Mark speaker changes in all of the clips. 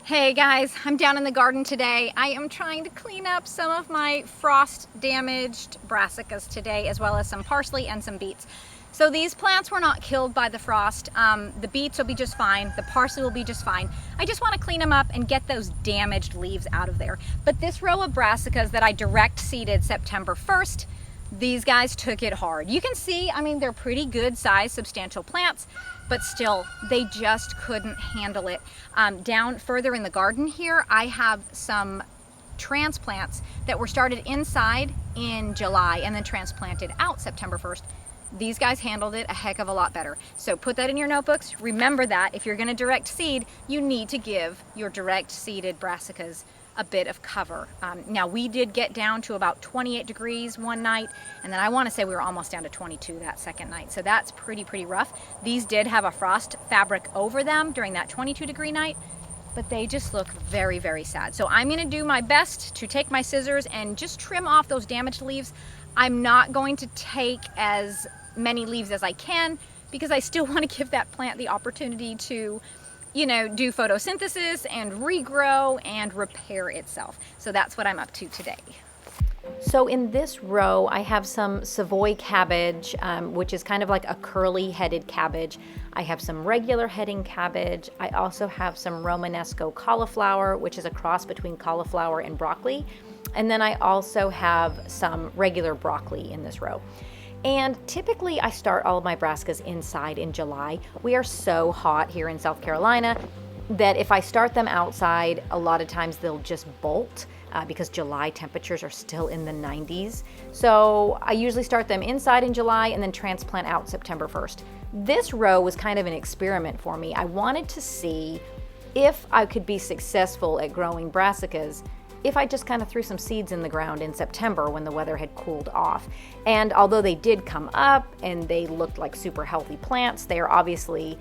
Speaker 1: Hey guys, I'm down in the garden today. I am trying to clean up some of my frost damaged brassicas today, as well as some parsley and some beets. So these plants were not killed by the frost. The beets will be just fine. The parsley will be just fine. I just want to clean them up and get those damaged leaves out of there. But this row of brassicas that I direct seeded September 1st, these guys took it hard. You can see, I mean, they're pretty good sized, substantial plants, but still, they just couldn't handle it. Down further in the garden here, I have some transplants that were started inside in July and then transplanted out September 1st. These guys handled it a heck of a lot better. So put that in your notebooks. Remember that if you're gonna direct seed, you need to give your direct seeded brassicas a bit of cover. Now we did get down to about 28 degrees one night, and then I want to say we were almost down to 22 that second night. So that's pretty rough. These did have a frost fabric over them during that 22-degree night, but they just look very sad. So I'm going to do my best to take my scissors and just trim off those damaged leaves. I'm not going to take as many leaves as I can because I still want to give that plant the opportunity to, you know, do photosynthesis and regrow and repair itself. So that's what I'm up to today. So in this row, I have some Savoy cabbage, which is kind of like a curly headed cabbage. I have some regular heading cabbage. I also have some Romanesco cauliflower, which is a cross between cauliflower and broccoli. And then I also have some regular broccoli in this row. And typically I start all of my brassicas inside in July. We are so hot here in South Carolina that if I start them outside, a lot of times they'll just bolt because July temperatures are still in the 90s. So I usually start them inside in July and then transplant out September 1st. This row was kind of an experiment for me. I wanted to see if I could be successful at growing brassicas if I just kind of threw some seeds in the ground in September when the weather had cooled off. And although they did come up and they looked like super healthy plants, they are obviously,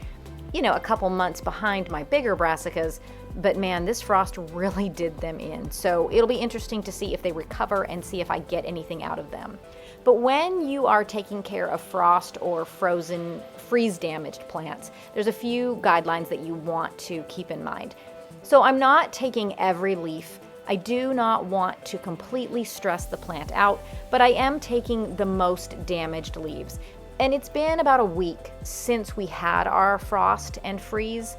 Speaker 1: you know, a couple months behind my bigger brassicas, but man, this frost really did them in. So it'll be interesting to see if they recover and see if I get anything out of them. But when you are taking care of frost or frozen, freeze damaged plants, there's a few guidelines that you want to keep in mind. So I'm not taking every leaf. I do not want to completely stress the plant out, but I am taking the most damaged leaves. And it's been about a week since we had our frost and freeze.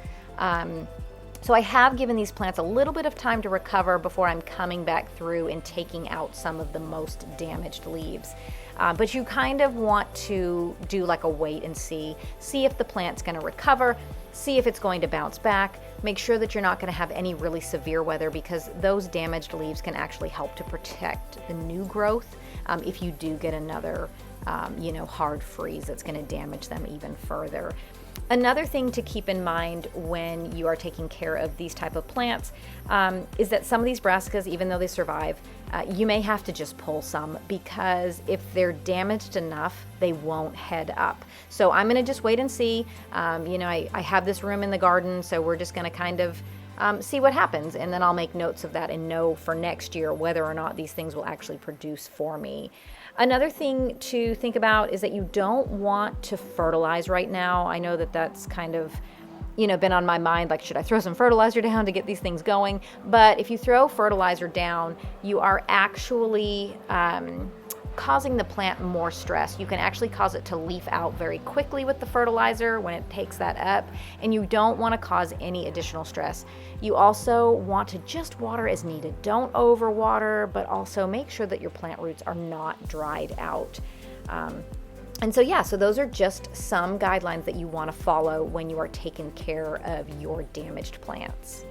Speaker 1: So I have given these plants a little bit of time to recover before I'm coming back through and taking out some of the most damaged leaves. But you kind of want to do like a wait and see if the plant's going to recover, see if it's going to bounce back. Make sure that you're not going to have any really severe weather because those damaged leaves can actually help to protect the new growth if you do get another hard freeze that's going to damage them even further. Another thing to keep in mind when you are taking care of these type of plants is that some of these brassicas, even though they survive, you may have to just pull some because if they're damaged enough, they won't head up. So I'm going to just wait and see. I have this room in the garden, so we're just going to kind of see what happens, and then I'll make notes of that and know for next year whether or not these things will actually produce for me. Another thing to think about is that you don't want to fertilize right now. I know that that's kind of, been on my mind, like, should I throw some fertilizer down to get these things going? But if you throw fertilizer down, you are actually causing the plant more stress. You can actually cause it to leaf out very quickly with the fertilizer when it takes that up, and you don't want to cause any additional stress. You also want to just water as needed. Don't overwater, but also make sure that your plant roots are not dried out. So those are just some guidelines that you want to follow when you are taking care of your damaged plants.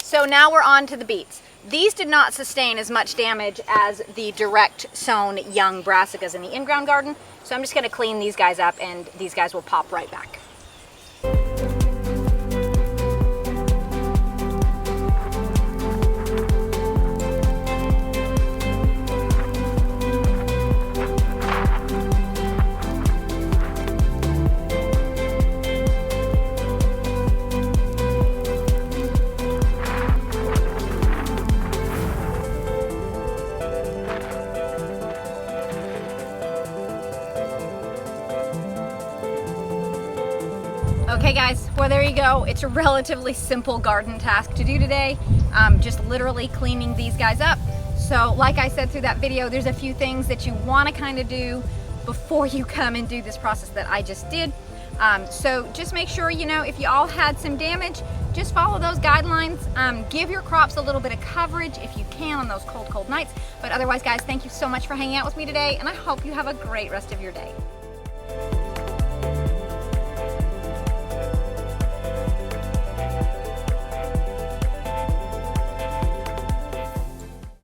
Speaker 1: So now we're on to the beets. These did not sustain as much damage as the direct sown young brassicas in the in-ground garden. So I'm just going to clean these guys up and these guys will pop right back. Okay guys, well there you go. It's a relatively simple garden task to do today. Just literally cleaning these guys up. So like I said through that video, there's a few things that you want to kind of do before you come and do this process that I just did. So just make sure, you know, if you all had some damage, just follow those guidelines. Give your crops a little bit of coverage if you can on those cold nights. But otherwise guys, thank you so much for hanging out with me today, and I hope you have a great rest of your day.